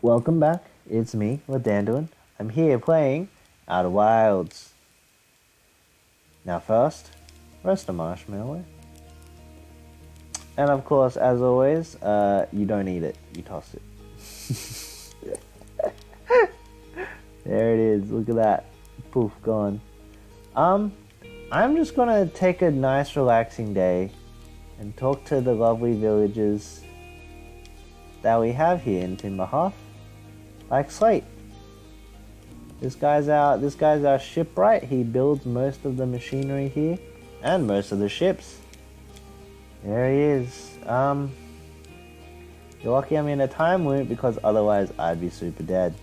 Welcome back. It's me, lidandalin. I'm here playing Outer Wilds. Now first, roast a marshmallow. And of course, as always, you don't eat it, you toss it. There it is, look at that. Poof, gone. I'm just gonna take a nice relaxing day and talk to the lovely villagers that we have here in Timberhearth. Like Slate. This guy's our shipwright. He builds most of the machinery here and most of the ships. There he is. You're lucky I'm in a time loop because otherwise I'd be super dead.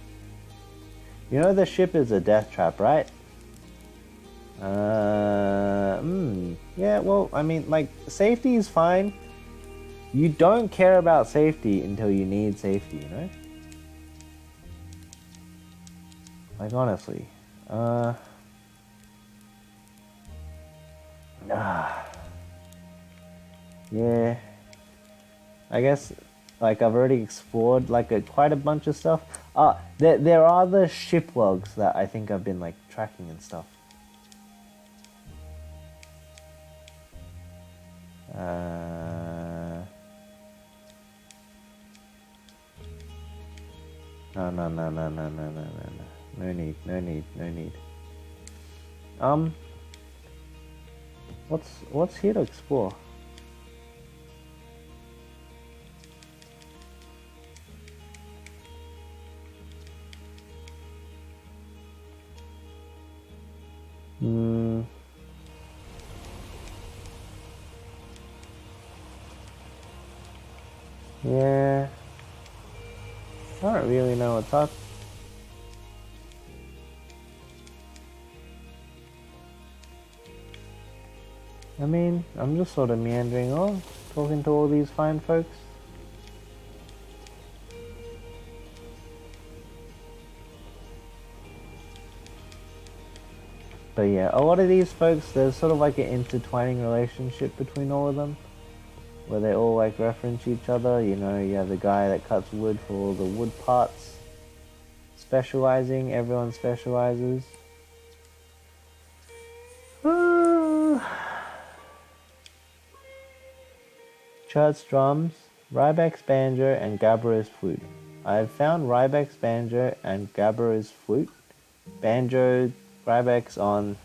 You know the ship is a death trap, right? Yeah, well, I mean, like, safety is fine. You don't care about safety until you need safety, you know? Like, honestly. Yeah. I guess, like, I've already explored, like, quite a bunch of stuff. There are the ship logs that I think I've been, like, tracking and stuff. No. No need. What's here to explore? Yeah. I don't really know what's up. I mean, I'm just sort of meandering on, talking to all these fine folks. But yeah, a lot of these folks, there's sort of like an intertwining relationship between all of them, where they all like reference each other. You know, you have the guy that cuts wood for all the wood parts, specializing, everyone specializes. Church drums, Ryback's banjo, and Gabbro's flute. I have found Ryback's banjo and Gabbro's flute. Banjo, Ryback's on.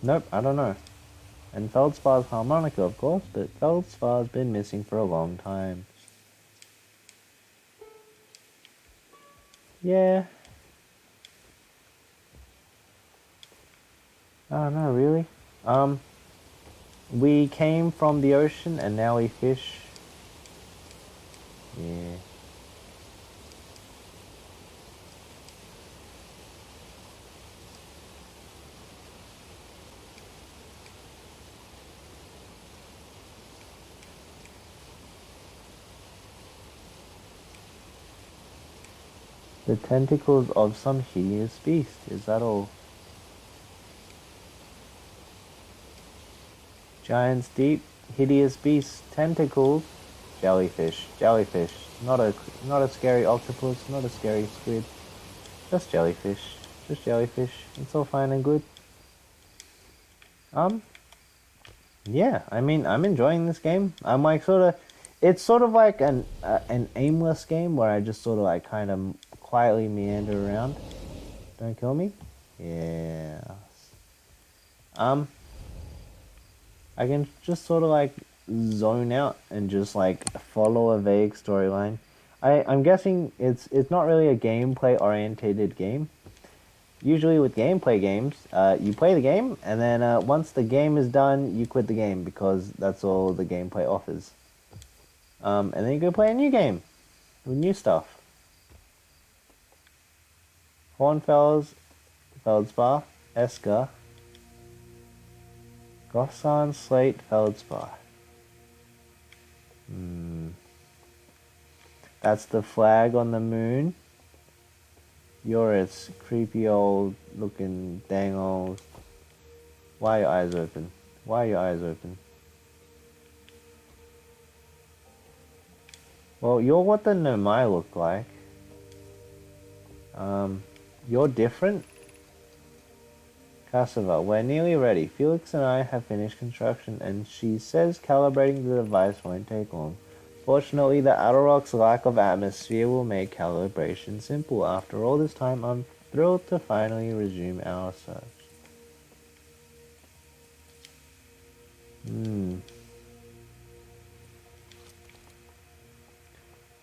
Nope, I don't know. And Feldspar's harmonica, of course, but Feldspar's been missing for a long time. Yeah. I don't know, really. We came from the ocean and now we fish. Yeah. The tentacles of some hideous beast, is that all? Giant's deep, hideous beast, tentacles, jellyfish. Not a scary octopus, not a scary squid. Just jellyfish. It's all fine and good. Yeah, I mean, I'm enjoying this game. I'm like it's sort of like an aimless game where I just sort of like kind of quietly meander around. Don't kill me. Yeah. I can just sort of like zone out and just like follow a vague storyline. I'm guessing it's not really a gameplay orientated game. Usually with gameplay games, you play the game and then once the game is done, you quit the game because that's all the gameplay offers. And then you go play a new game with new stuff. Hornfels, Feldspar, Esker, Gossan, Slate, Feldspar. That's the flag on the moon. You're a creepy old looking dang old. Why are your eyes open? Well, you're what the Nomai look like. You're different. Cassava, we're nearly ready. Felix and I have finished construction, and she says calibrating the device won't take long. Fortunately, the outer rock's lack of atmosphere will make calibration simple. After all this time, I'm thrilled to finally resume our search.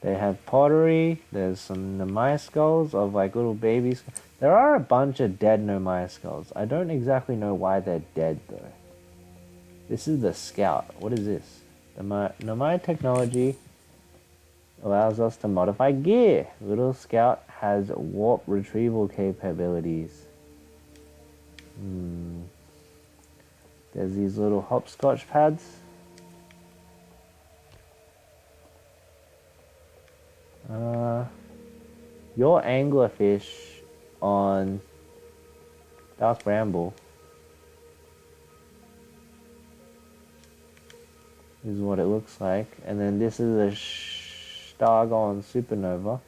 They have pottery. There's some Nomai skulls of like little babies. There are a bunch of dead Nomai skulls. I don't exactly know why they're dead though. This is the Scout. What is this? The Nomai technology allows us to modify gear. Little Scout has warp retrieval capabilities. There's these little hopscotch pads. Your anglerfish on Dark Bramble is what it looks like. And then this is a Stargon Supernova.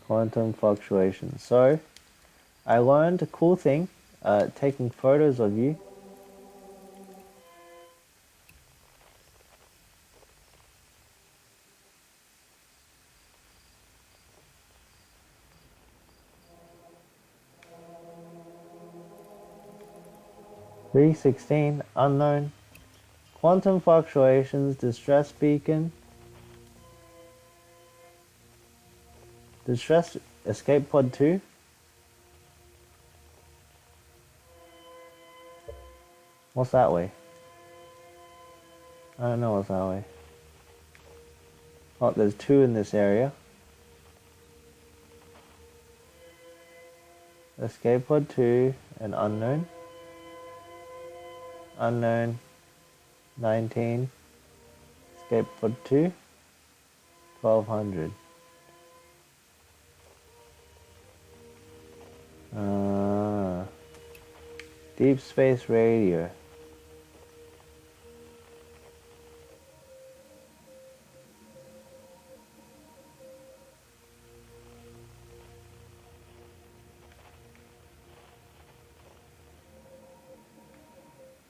Quantum fluctuation. So, I learned a cool thing, taking photos of you. (316) unknown. Quantum fluctuations, distress beacon. Distress escape pod 2. What's that way? I don't know what's that way. Oh, there's 2 in this area. Escape pod 2 and unknown. Unknown 19. Escape pod 2 1200. Deep space radio.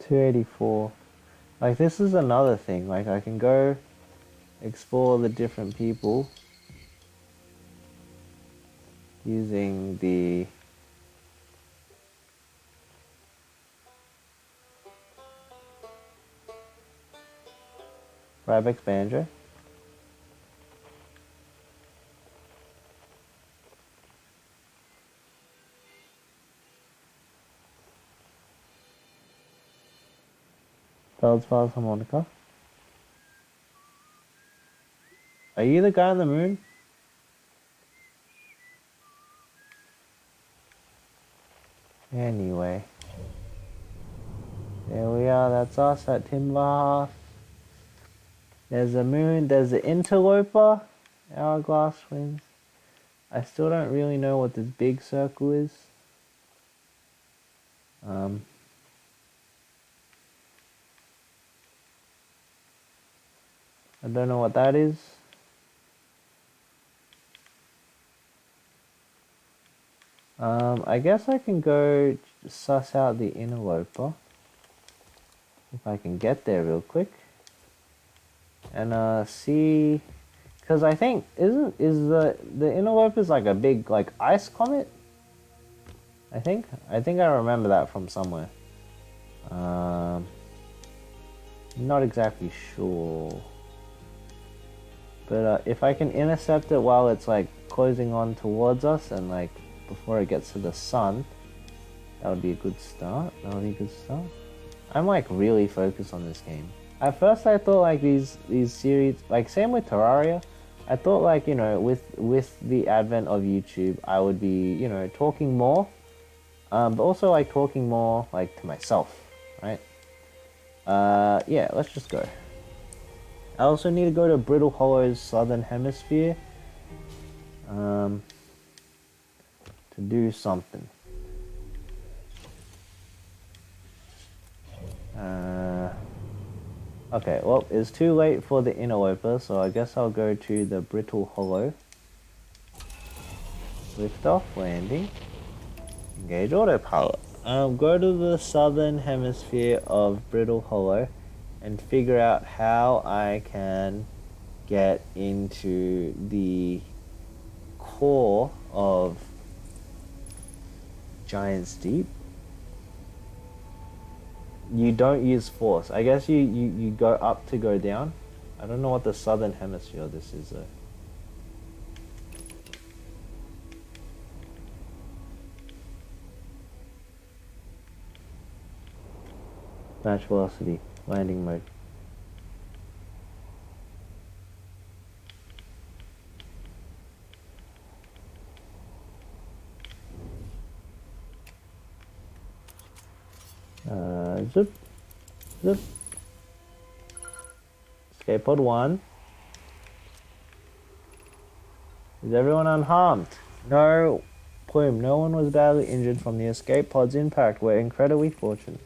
$284. Like this is another thing. Like I can go explore the different people using the Rybex Banjo. Feldspars harmonica. Are you the guy on the moon? Anyway. There we are, that's us at Timber. There's the moon, there's the interloper, hourglass twins. I still don't really know what this big circle is. I don't know what that is. I guess I can go suss out the interloper. If I can get there real quick. And see, because I think is the interloper like a big like ice comet? I think I remember that from somewhere. Not exactly sure, but if I can intercept it while it's like closing on towards us and like before it gets to the sun, that would be a good start. I'm like really focused on this game. At first I thought like these series, like same with Terraria, I thought like, you know, with the advent of YouTube, I would be, you know, talking more, but also like talking more like to myself, right? Yeah, let's just go. I also need to go to Brittle Hollow's Southern Hemisphere to do something. Okay, well, it's too late for the interloper, so I guess I'll go to the brittle hollow. Lift off, landing. Engage autopilot. Go to the southern hemisphere of brittle hollow and figure out how I can get into the core of Giant's Deep. You don't use force. I guess you go up to go down. I don't know what the southern hemisphere this is though. Match velocity. Landing mode. Zip. Zip. Escape pod 1. Is everyone unharmed? No. Plume, no one was badly injured from the escape pod's impact. We're incredibly fortunate.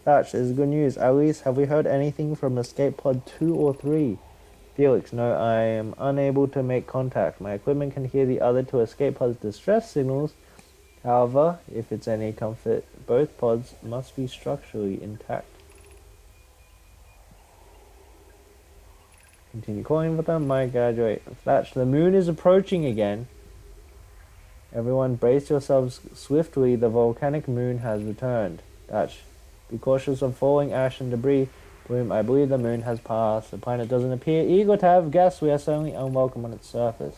Thatch, there's good news. At least, have we heard anything from escape pod 2 or 3? Felix, no, I am unable to make contact. My equipment can hear the other two escape pods' distress signals. However, if it's any comfort, both pods must be structurally intact. Continue calling with them. My graduate. Thatch, the moon is approaching again. Everyone brace yourselves swiftly. The volcanic moon has returned. Thatch, be cautious of falling ash and debris. Bloom, I believe the moon has passed. The planet doesn't appear eager to have guests. We are certainly unwelcome on its surface.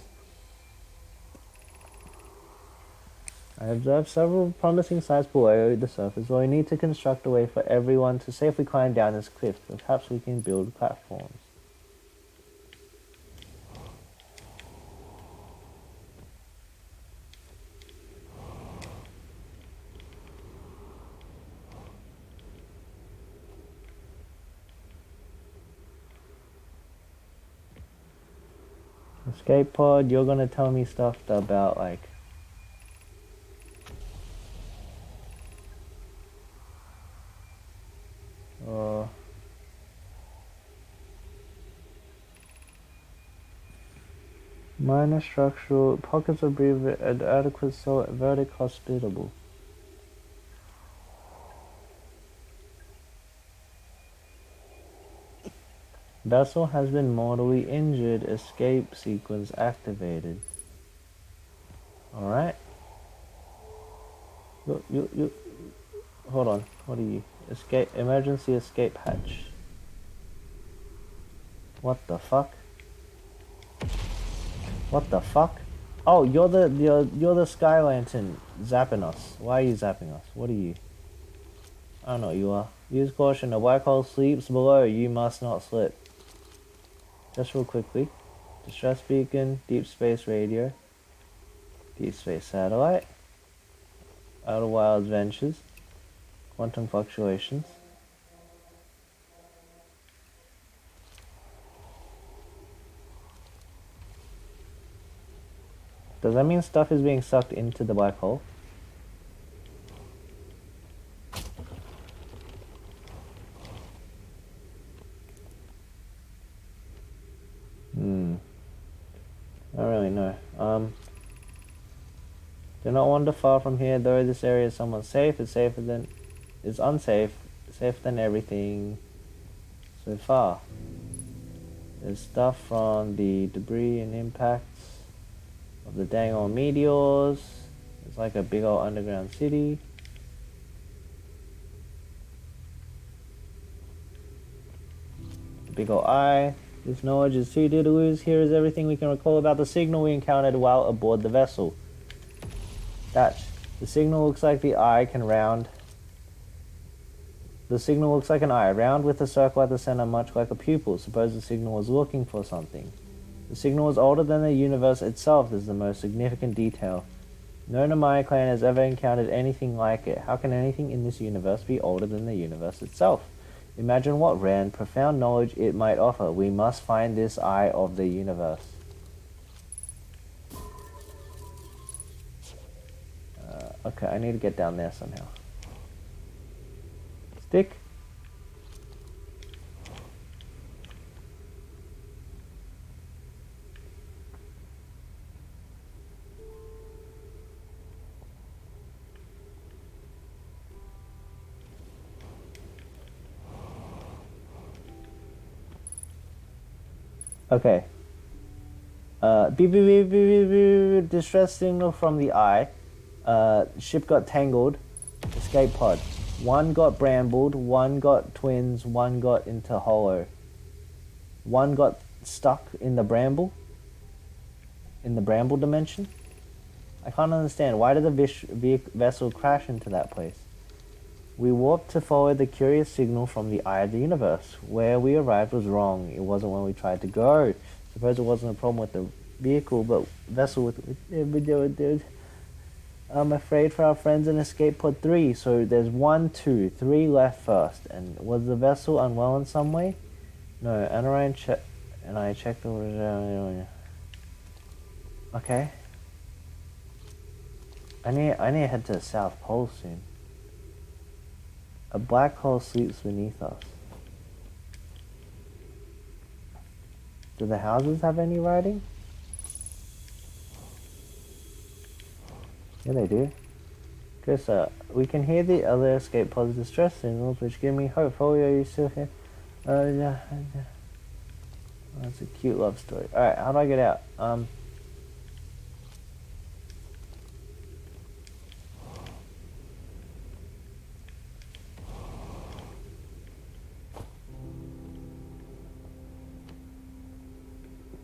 I observed several promising sites below the surface, but we need to construct a way for everyone to safely climb down this cliff. Perhaps we can build platforms. Escape pod, you're gonna tell me stuff about like minor structural pockets of breathing and adequate salt verdict hospitable. Vessel has been mortally injured. Escape sequence activated. Alright. You hold on. What are you? Escape emergency escape hatch. What the fuck? What the fuck? Oh, you're the Sky Lantern zapping us. Why are you zapping us? What are you? I don't know what you are. Use caution. A black hole sleeps below. You must not slip. Just real quickly. Distress beacon, deep space radio, deep space satellite, outer wilds ventures, quantum fluctuations. Does that mean stuff is being sucked into the black hole? I don't really know. Do not wander far from here, though this area is somewhat safe. It's unsafe. Safer than everything so far. There's stuff from the debris and impacts of the dang old meteors. It's like a big old underground city. Big old eye. This knowledge is too dear to lose. Here is everything we can recall about the signal we encountered while aboard the vessel. Thatch. The signal looks like the eye can round. The signal looks like an eye, round with a circle at the center, much like a pupil. Suppose the signal was looking for something. The signal is older than the universe itself is the most significant detail. No Namaya clan has ever encountered anything like it. How can anything in this universe be older than the universe itself? Imagine what rare and profound knowledge it might offer. We must find this eye of the universe. Okay, I need to get down there somehow. Stick. Okay. Beep, beep, beep, beep, beep, beep, distress signal from the eye. Ship got tangled. Escape pod. One got brambled, one got twins, one got into hollow. One got stuck in the bramble dimension. I can't understand. Why did the vessel crash into that place? We warped to follow the curious signal from the eye of the universe. Where we arrived was wrong. It wasn't when we tried to go. Suppose it wasn't a problem with the vehicle, but vessel with I'm afraid for our friends in escape pod 3. So there's 1, 2, 3 left first. And was the vessel unwell in some way? No, and I checked the... Okay. I need to head to the South Pole soon. A black hole sleeps beneath us. Do the houses have any writing? Yeah, they do. Chris, we can hear the other escape pod's distress signals, which give me hope. Folio, are you still here? Yeah. That's a cute love story. Alright, how do I get out?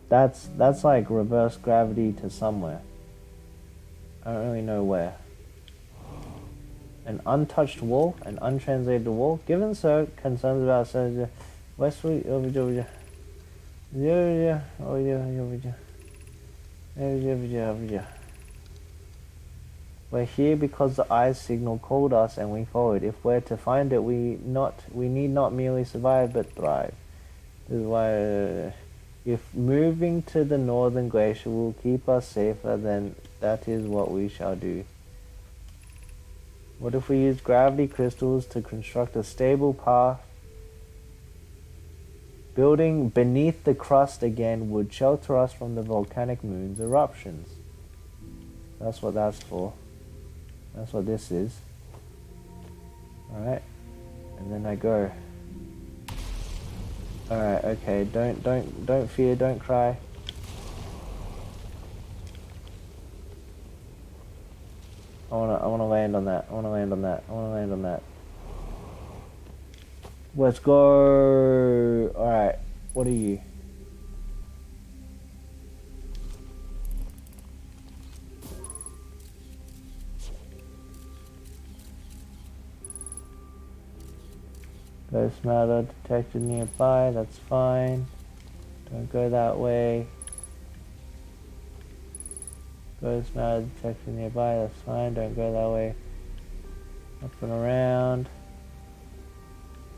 That's like reverse gravity to somewhere. I don't really know where. An untouched wall, an untranslated wall. Given so concerns about Westwood over. We're here because the eye's signal called us and we followed. If we're to find it, we need not merely survive but thrive. This is why if moving to the northern glacier will keep us safer, then that is what we shall do. What if we use gravity crystals to construct a stable path? Building beneath the crust again would shelter us from the volcanic moon's eruptions. That's what that's for. That's what this is. Alright. And then I go. Alright, okay. Don't fear, don't cry. I wanna land on that. I wanna land on that. Let's go. Alright. What are you? Ghost matter detected nearby, that's fine. Don't go that way. Ghost matter detected nearby, that's fine. Don't go that way. Up and around.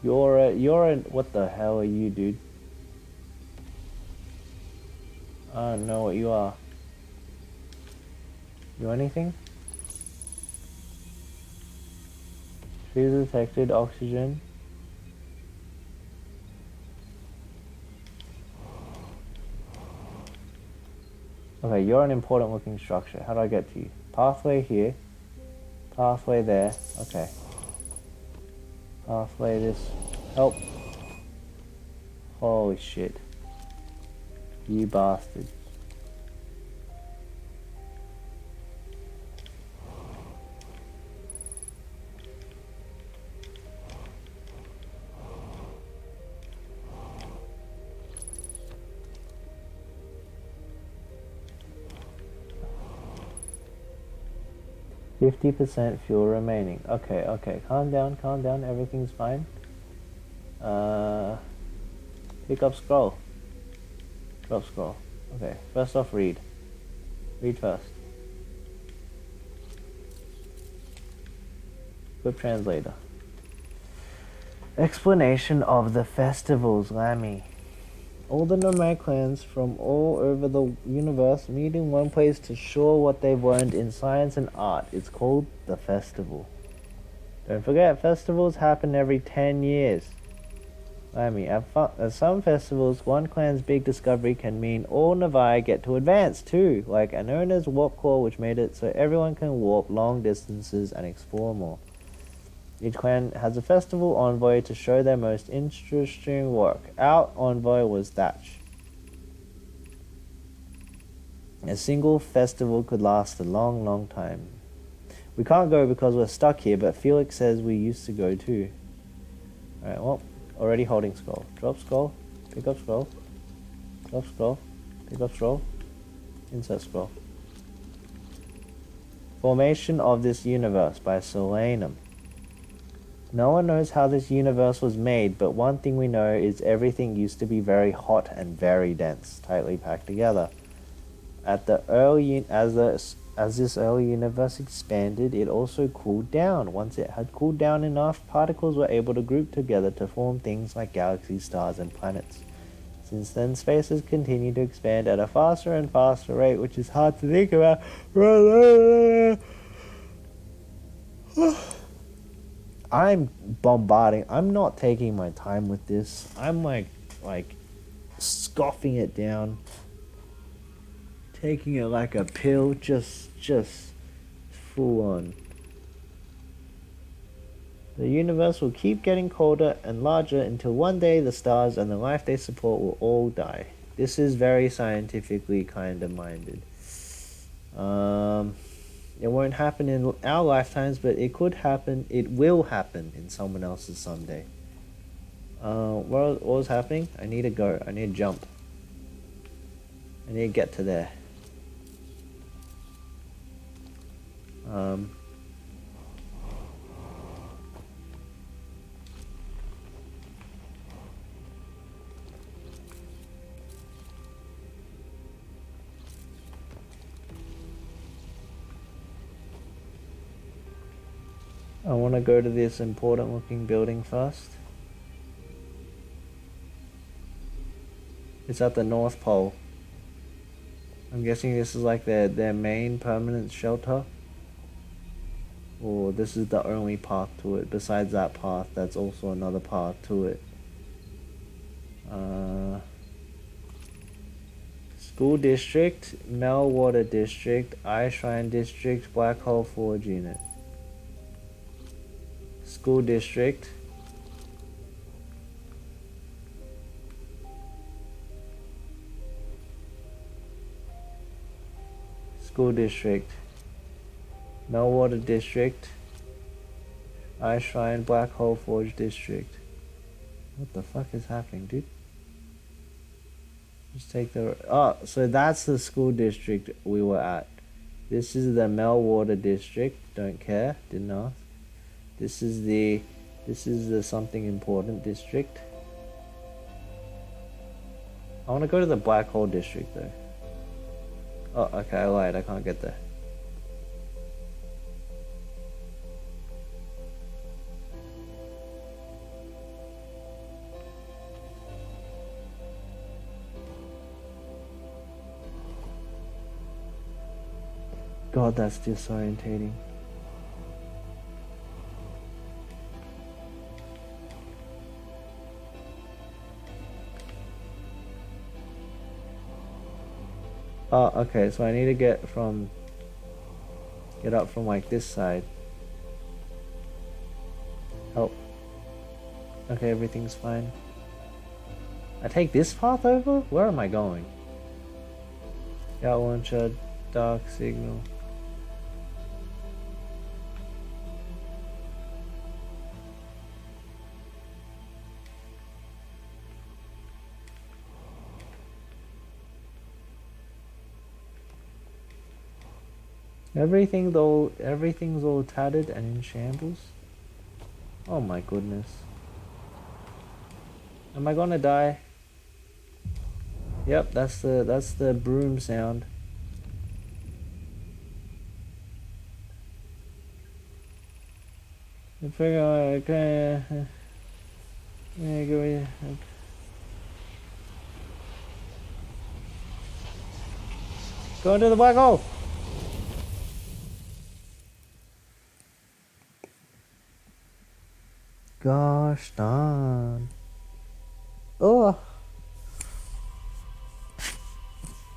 You're a, what the hell are you, dude? I don't know what you are. You anything? Trees detected, oxygen. Okay, you're an important looking structure. How do I get to you? Pathway here. Pathway there. Okay. Pathway this. Help. Holy shit. You bastard. %50 fuel remaining. Okay. Calm down. Everything's fine. Pick up scroll. Drop scroll. Okay, first off read. Read first. Equip translator. Explanation of the festivals, Lammy. All the nomad clans from all over the universe meet in one place to show what they've learned in science and art. It's called the festival. Don't forget, festivals happen every 10 years. I mean, at some festivals, one clan's big discovery can mean all Navai get to advance too, like Anona's warp core, which made it so everyone can warp long distances and explore more. Each clan has a festival envoy to show their most interesting work. Our envoy was Thatch. A single festival could last a long, long time. We can't go because we're stuck here, but Felix says we used to go too. Alright, well, already holding scroll. Drop scroll, pick up scroll, drop scroll, pick up scroll, insert scroll. Formation of this universe by Solanum. No one knows how this universe was made, but one thing we know is everything used to be very hot and very dense, tightly packed together. As this early universe expanded, it also cooled down. Once it had cooled down enough, particles were able to group together to form things like galaxies, stars, and planets. Since then, space has continued to expand at a faster and faster rate, which is hard to think about. I'm bombarding. I'm not taking my time with this. I'm like scoffing it down. Taking it like a pill, just full on. The universe will keep getting colder and larger until one day the stars and the life they support will all die. This is very scientifically kind of minded. It won't happen in our lifetimes, but it could happen. It will happen in someone else's someday. What was happening? I need to go. I need to jump. I need to get to there. I want to go to this important looking building first. It's at the North Pole. I'm guessing this is like their main permanent shelter. Or this is the only path to it. Besides that path, that's also another path to it. School District, Melwater District, Eye Shrine District, Black Hole Forge Unit. School District. School District. Melwater District. Eye Shrine, Black Hole Forge District. What the fuck is happening, dude? Just take the... Oh, so that's the school district we were at. This is the Melwater District. Don't care. Didn't ask. This is the something important district. I want to go to the Black Hole District though. Oh, okay, I lied. I can't get there. God, that's disorientating. Oh, okay, so I need to get up from like this side. Help. Okay, everything's fine. I take this path over? Where am I going? Yacht launcher, dark signal. Everything's all tattered and in shambles. Oh my goodness. Am I gonna die? Yep, that's the broom sound. I figure okay. Yeah, go ahead. Go into the black hole. Gosh darn. Oh.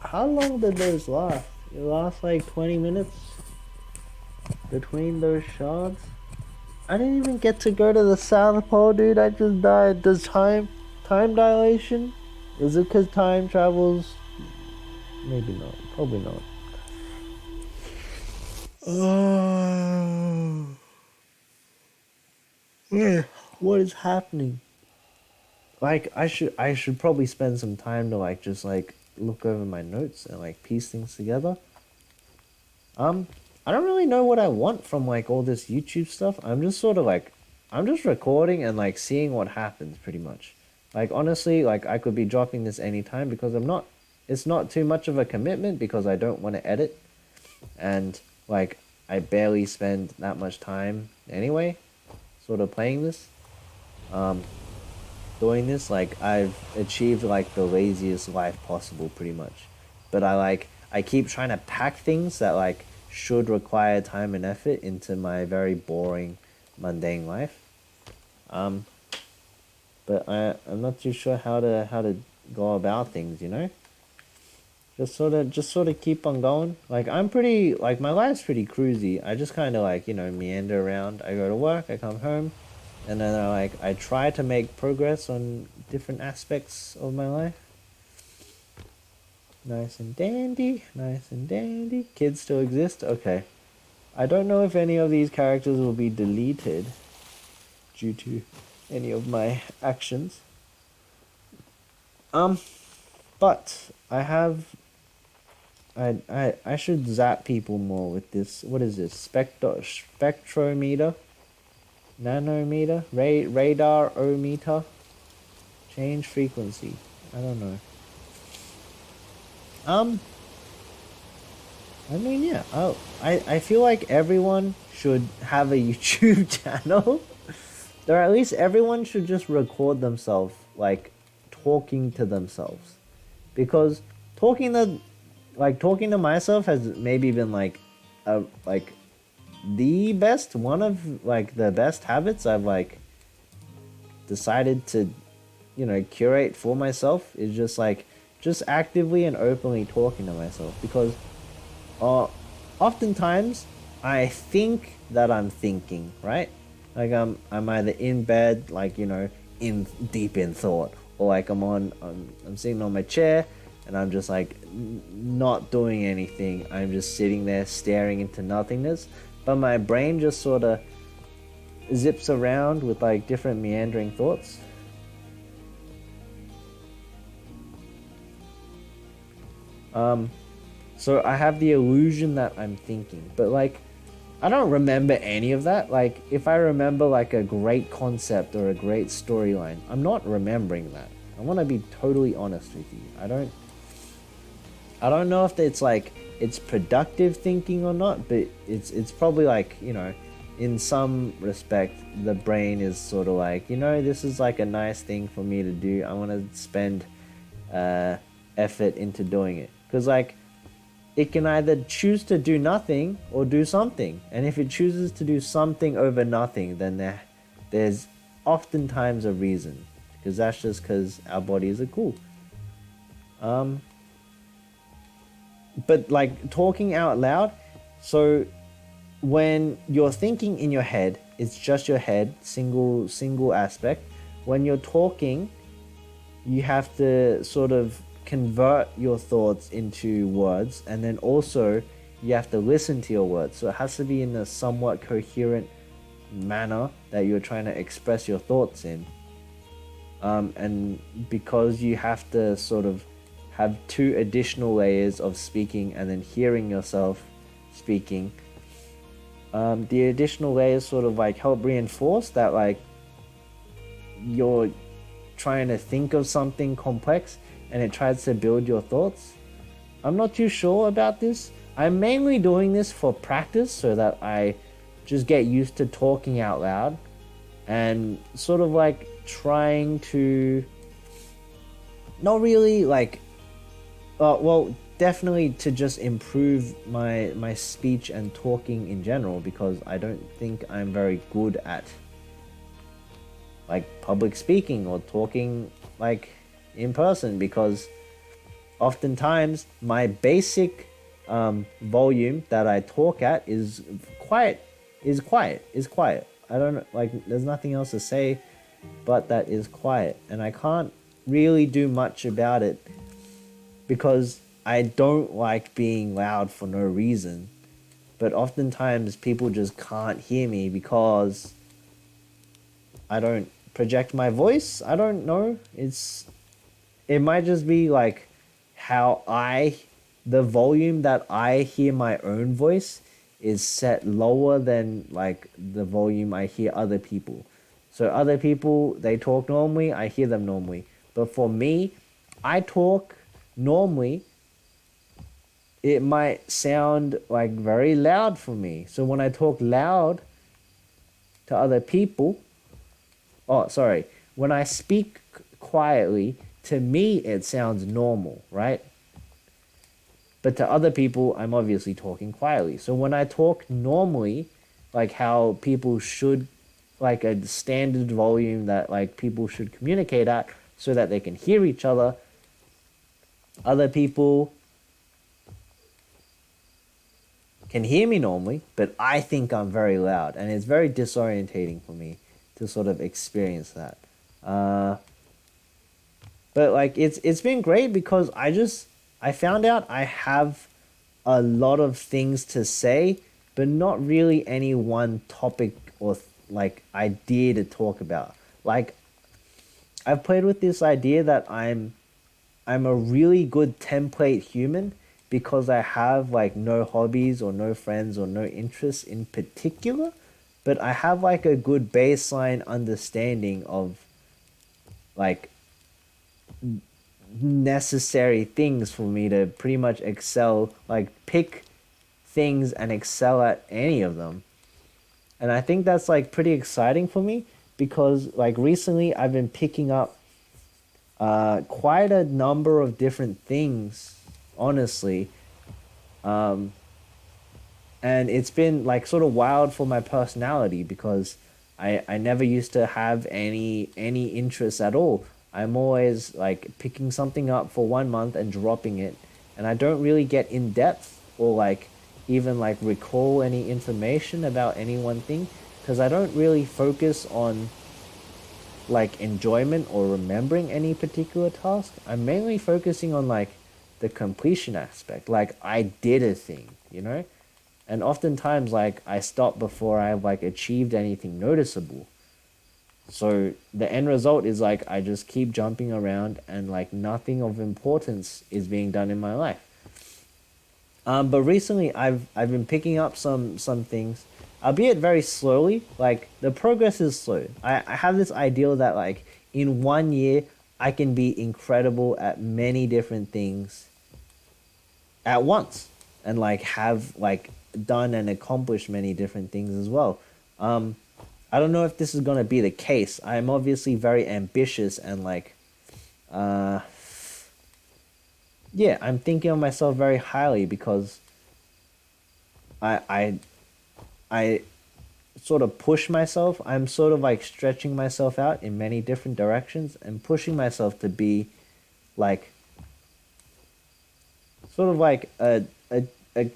How long did those last? It lasts like 20 minutes between those shards. I didn't even get to go to the South Pole, dude. I just died. Does time dilation? Is it because time travels? Maybe not. Probably not. Oh. Yeah. What is happening? Like I should probably spend some time to like just like look over my notes and like piece things together. Um, I don't really know what I want from like all this YouTube stuff. I'm just sort of like, I'm just recording and like seeing what happens pretty much. Like honestly, like I could be dropping this anytime because it's not too much of a commitment because I don't want to edit. And like I barely spend that much time anyway, sort of playing this. Um, Doing this, like I've achieved like the laziest life possible pretty much. But I keep trying to pack things that like should require time and effort into my very boring, mundane life. Um, but I'm not too sure how to go about things, you know? Just sort of keep on going. Like I'm pretty like my life's pretty cruisy. I just kind of like, you know, meander around. I go to work, I come home, and then I try to make progress on different aspects of my life. Nice and dandy, nice and dandy. Kids still exist? Okay. I don't know if any of these characters will be deleted due to any of my actions. Um, but I have I should zap people more with this. What is this? Spectrometer? Nanometer? Radarometer? Change frequency. I don't know. I mean, yeah. Oh, I feel like everyone should have a YouTube channel. Or at least everyone should just record themselves, like, talking to themselves. Because talking to myself has maybe been, like, the best, one of, like, the best habits I've, like, decided to, you know, curate for myself is just, like, just actively and openly talking to myself. Because oftentimes I think that I'm thinking, right? Like I'm either in bed, like you know, in deep in thought, or like I'm sitting on my chair and I'm just like not doing anything. I'm just sitting there staring into nothingness, but my brain just sort of zips around with like different meandering thoughts. So I have the illusion that I'm thinking, but like I don't remember any of that. Like if I remember like a great concept or a great storyline, I'm not remembering that. I want to be totally honest with you. I don't know if it's like it's productive thinking or not, but it's probably like, you know, in some respect the brain is sort of like, you know, this is like a nice thing for me to do. I want to spend effort into doing it. Cuz like it can either choose to do nothing or do something. And if it chooses to do something over nothing, then there's oftentimes a reason. Because that's just because our bodies are cool. But like talking out loud, so when you're thinking in your head, it's just your head, single aspect. When you're talking, you have to sort of convert your thoughts into words, and then also you have to listen to your words, so it has to be in a somewhat coherent manner that you're trying to express your thoughts in, and because you have to sort of have two additional layers of speaking and then hearing yourself speaking, the additional layers sort of like help reinforce that like you're trying to think of something complex and it tries to build your thoughts. I'm not too sure about this. I'm mainly doing this for practice so that I just get used to talking out loud and sort of like trying to not really like well, definitely to just improve my speech and talking in general, because I don't think I'm very good at like public speaking or talking like in person, because oftentimes my basic volume that I talk at is quiet. I don't know, like there's nothing else to say but that is quiet, and I can't really do much about it because I don't like being loud for no reason, but oftentimes people just can't hear me because I don't project my voice. I don't know. It might just be like how the volume that I hear my own voice is set lower than like the volume I hear other people. So other people, they talk normally, I hear them normally. But for me, I talk normally, it might sound like very loud for me. So when I talk loud to other people, oh, sorry, when I speak quietly, to me it sounds normal, right? But to other people, I'm obviously talking quietly. So when I talk normally, like how people should, like a standard volume that like people should communicate at so that they can hear each other people can hear me normally, but I think I'm very loud, and it's very disorientating for me to sort of experience that. But like it's been great because I found out I have a lot of things to say, but not really any one topic or like idea to talk about. Like I've played with this idea that I'm a really good template human because I have like no hobbies or no friends or no interests in particular, but I have like a good baseline understanding of like necessary things for me to pretty much excel, like pick things and excel at any of them. And I think that's like pretty exciting for me because like recently I've been picking up quite a number of different things, honestly. Um, and it's been like sort of wild for my personality because I never used to have any interests at all. I'm always like picking something up for 1 month and dropping it, and I don't really get in depth or like even like recall any information about any one thing because I don't really focus on like enjoyment or remembering any particular task. I'm mainly focusing on like the completion aspect. Like I did a thing, you know? And oftentimes like I stop before I've like achieved anything noticeable. So the end result is like I just keep jumping around and like nothing of importance is being done in my life. But recently I've been picking up some things, albeit very slowly. Like the progress is slow. I have this ideal that like in 1 year I can be incredible at many different things at once and like have like done and accomplished many different things as well. I don't know if this is gonna be the case. I'm obviously very ambitious and like uh yeah, I'm thinking of myself very highly because I I I sort of push myself. I'm sort of like stretching myself out in many different directions and pushing myself to be like sort of like a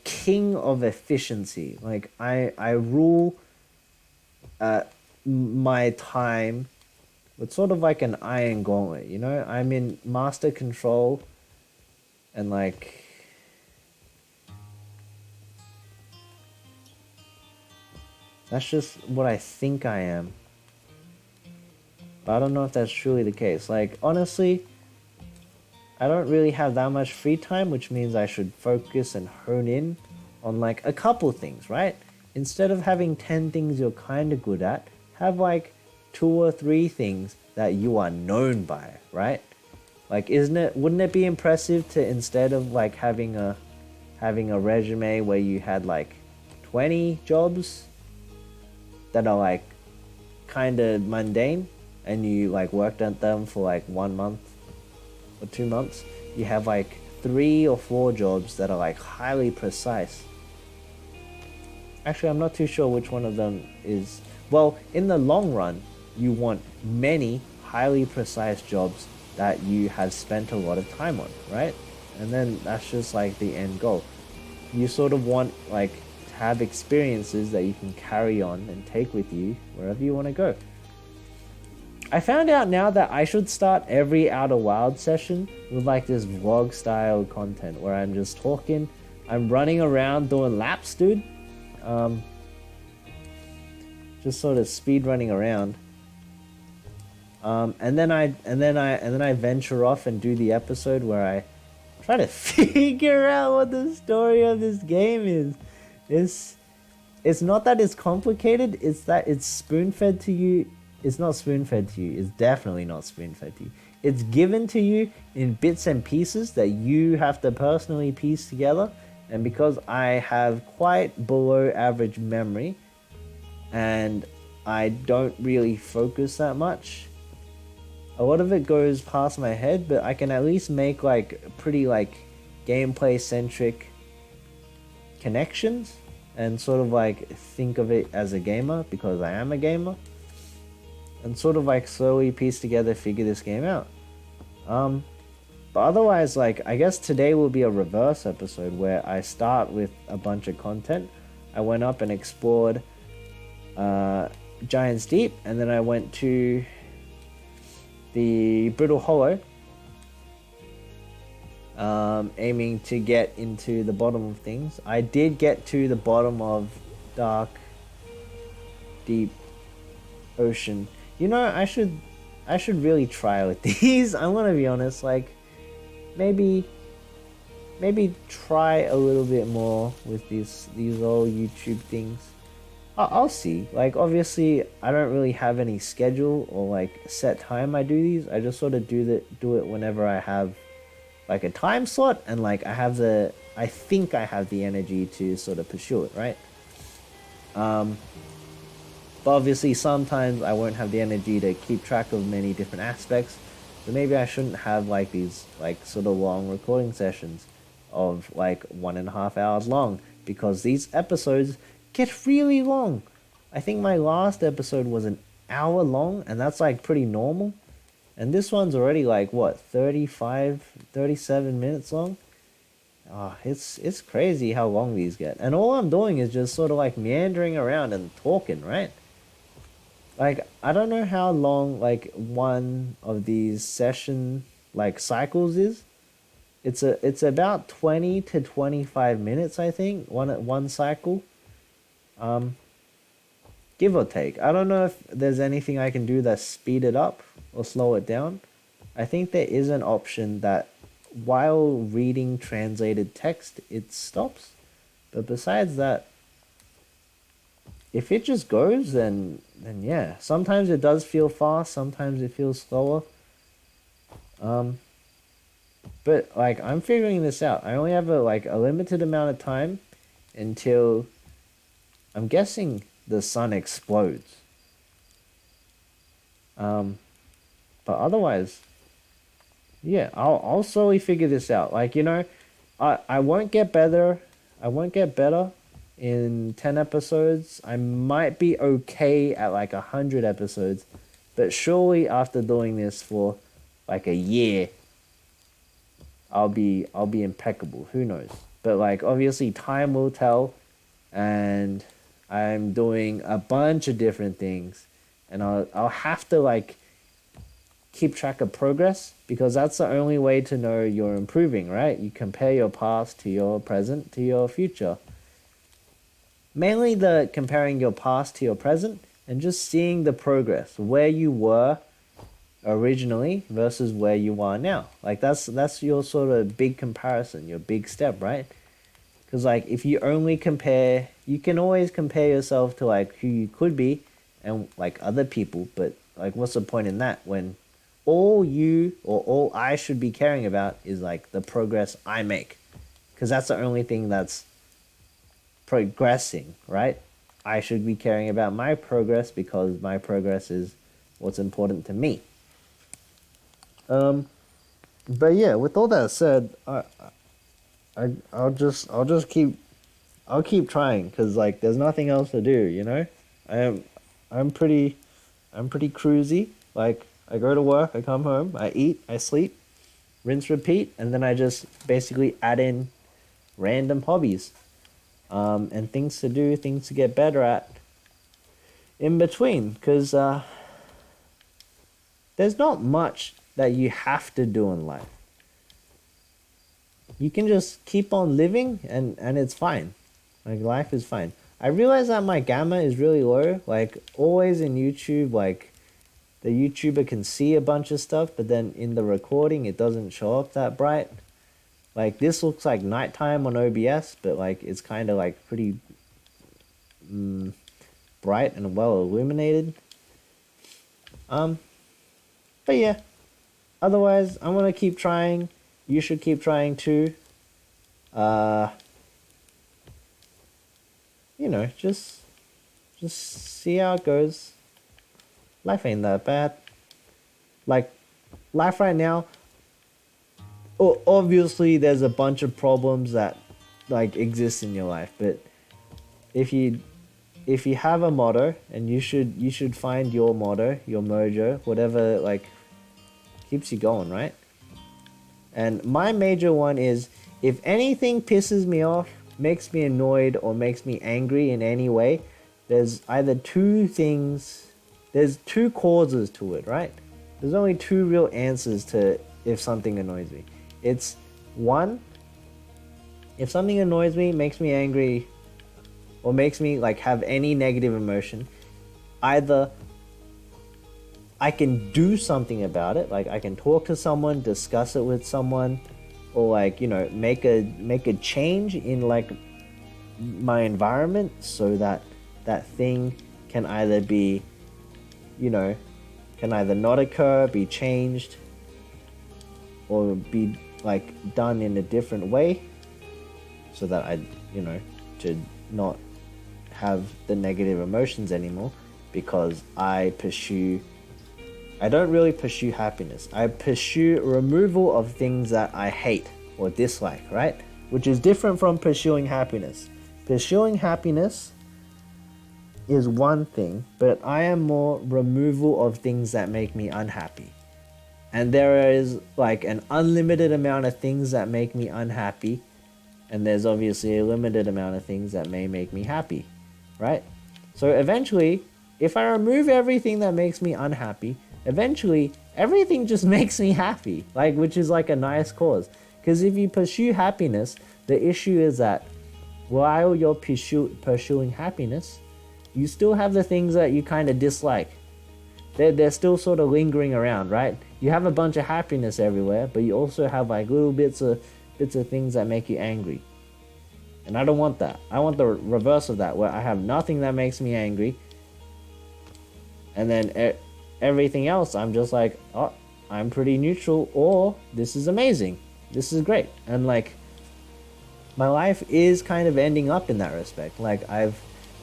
king of efficiency. Like I rule my time with sort of like an iron gauntlet, you know? I'm in master control and like that's just what I think I am. But I don't know if that's truly the case. Like honestly, I don't really have that much free time, which means I should focus and hone in on like a couple things, right? Instead of having 10 things you're kind of good at, have like 2 or 3 things that you are known by, right? Like wouldn't it be impressive to instead of like having a resume where you had like 20 jobs that are like kind of mundane and you like worked at them for like 1 month or 2 months, you have like 3 or 4 jobs that are like highly precise. Actually, I'm not too sure which one of them is. Well, in the long run, you want many highly precise jobs that you have spent a lot of time on, right? And then that's just like the end goal. You sort of want like to have experiences that you can carry on and take with you wherever you want to go. I found out now that I should start every Outer Wild session with like this vlog style content where I'm just talking, I'm running around doing laps, dude. Just sort of speed running around. And then I venture off and do the episode where I try to figure out what the story of this game is. It's not that it's complicated, it's that it's spoon-fed to you. It's not spoon-fed to you. It's definitely not spoon-fed to you. It's given to you in bits and pieces that you have to personally piece together. And because I have quite below average memory and I don't really focus that much, a lot of it goes past my head, but I can at least make like pretty like gameplay centric connections and sort of like think of it as a gamer because I am a gamer, and sort of like slowly piece together, figure this game out. But otherwise, like, I guess today will be a reverse episode where I start with a bunch of content. I went up and explored Giant's Deep, and then I went to the Brittle Hollow, aiming to get into the bottom of things. I did get to the bottom of Dark Deep Ocean. You know, I should really try with these. I'm gonna be honest, like, maybe try a little bit more with these old YouTube things. I'll see. Like, obviously, I don't really have any schedule or like set time I do these. I just sort of do it whenever I have like a time slot and like I think I have the energy to sort of pursue it, right? But obviously sometimes I won't have the energy to keep track of many different aspects. So maybe I shouldn't have like these like sort of long recording sessions of like 1.5 hours long, because these episodes get really long. I think my last episode was an hour long, and that's like pretty normal. And this one's already like what, 37 minutes long? It's crazy how long these get. And all I'm doing is just sort of like meandering around and talking, right? Like, I don't know how long like one of these session like cycles is. It's about 20 to 25 minutes, I think, one cycle. Give or take. I don't know if there's anything I can do that speed it up or slow it down. I think there is an option that while reading translated text, it stops. But besides that, if it just goes, then yeah. Sometimes it does feel fast, sometimes it feels slower. But like, I'm figuring this out. I only have a limited amount of time until I'm guessing the sun explodes. But otherwise, yeah, I'll slowly figure this out. Like, you know, I won't get better. I won't get better in 10 episodes. I might be okay at like 100 episodes, but surely after doing this for like a year, I'll be impeccable. Who knows? But like, obviously time will tell, and I'm doing a bunch of different things, and I'll have to like keep track of progress, because that's the only way to know you're improving, right? You compare your past to your present to your future. Mainly the comparing your past to your present and just seeing the progress, where you were originally versus where you are now. Like, that's your sort of big comparison, your big step, right? Because like, if you only compare, you can always compare yourself to like who you could be and like other people, but like, what's the point in that when all you or all I should be caring about is like the progress I make? Because that's the only thing that's progressing, right? I should be caring about my progress because my progress is what's important to me. But yeah, with all that said, I'll just keep trying, because like, there's nothing else to do, you know? I'm pretty cruisy. Like, I go to work, I come home, I eat, I sleep, rinse, repeat, and then I just basically add in random hobbies, and things to do, things to get better at in between, because there's not much that you have to do in life. You can just keep on living and it's fine. Like life is fine. I realize that my gamma is really low. Like always in YouTube, like the YouTuber can see a bunch of stuff, but then in the recording it doesn't show up that bright. Like this looks like nighttime on OBS, but like it's kind of like pretty bright and well illuminated. But yeah, otherwise I'm gonna keep trying. You should keep trying too. Uh, you know, just see how it goes. Life ain't that bad. Like life right now, obviously there's a bunch of problems that like exist in your life, but if you have a motto, and you should find your motto, your mojo, whatever like keeps you going, right? And my major one is, if anything pisses me off, makes me annoyed, or makes me angry in any way, there's either there's two causes to it, right? There's only two real answers to if something annoys me. It's one, if something annoys me, makes me angry, or makes me like have any negative emotion, either I can do something about it, like I can talk to someone, discuss it with someone, or like, you know, make a change in like my environment so that that thing can either be, you know, can either not occur, be changed, or be like done in a different way so that I, you know, to not have the negative emotions anymore, because I don't really pursue happiness. I pursue removal of things that I hate or dislike, right? Which is different from pursuing happiness. Pursuing happiness is one thing, but I am more removal of things that make me unhappy. And there is like an unlimited amount of things that make me unhappy, and there's obviously a limited amount of things that may make me happy, right? So eventually, if I remove everything that makes me unhappy, eventually everything just makes me happy, like, which is like a nice cause. Because if you pursue happiness, the issue is that while you're pursuing happiness, you still have the things that you kind of dislike. They're still sort of lingering around, right? You have a bunch of happiness everywhere, but you also have like little bits of things that make you angry. And I don't want that. I want the reverse of that, where I have nothing that makes me angry, and then everything else I'm just like, oh, I'm pretty neutral, or this is amazing, this is great. And like my life is kind of ending up in that respect. Like I've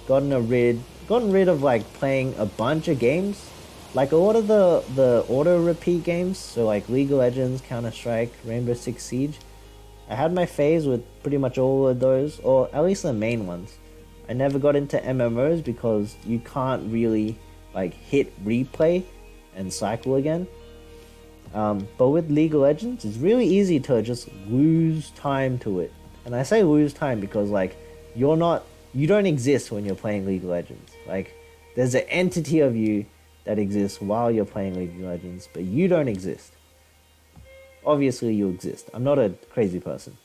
gotten rid of like playing a bunch of games, like a lot of the auto repeat games, so like League of Legends, Counter-Strike, Rainbow Six Siege. I had my phase with pretty much all of those, or at least the main ones. I never got into MMOs because you can't really like hit replay and cycle again. But with League of Legends, it's really easy to just lose time to it. And I say lose time because like you don't exist when you're playing League of Legends. Like there's an entity of you that exists while you're playing League of Legends, but you don't exist. Obviously you exist. I'm not a crazy person.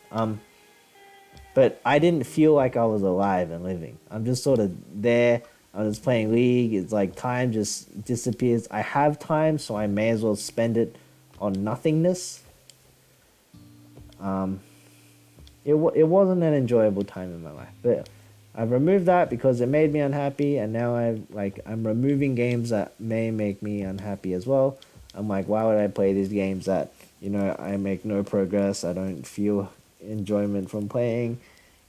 But I didn't feel like I was alive and living. I'm just sort of there. I'm just playing League. It's like time just disappears. I have time, so I may as well spend it on nothingness. It wasn't an enjoyable time in my life. But I've removed that because it made me unhappy, and now I'm removing games that may make me unhappy as well. I'm like, why would I play these games that, you know, I make no progress, I don't feel enjoyment from playing,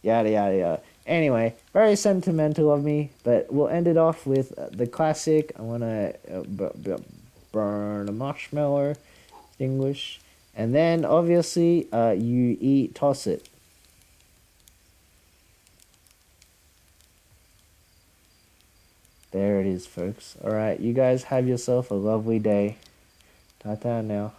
yada yada yada. Anyway, very sentimental of me, but we'll end it off with the classic. I want to burn a marshmallow, extinguish, and then obviously you toss it. There it is, folks. Alright, you guys have yourself a lovely day. Ta-ta now.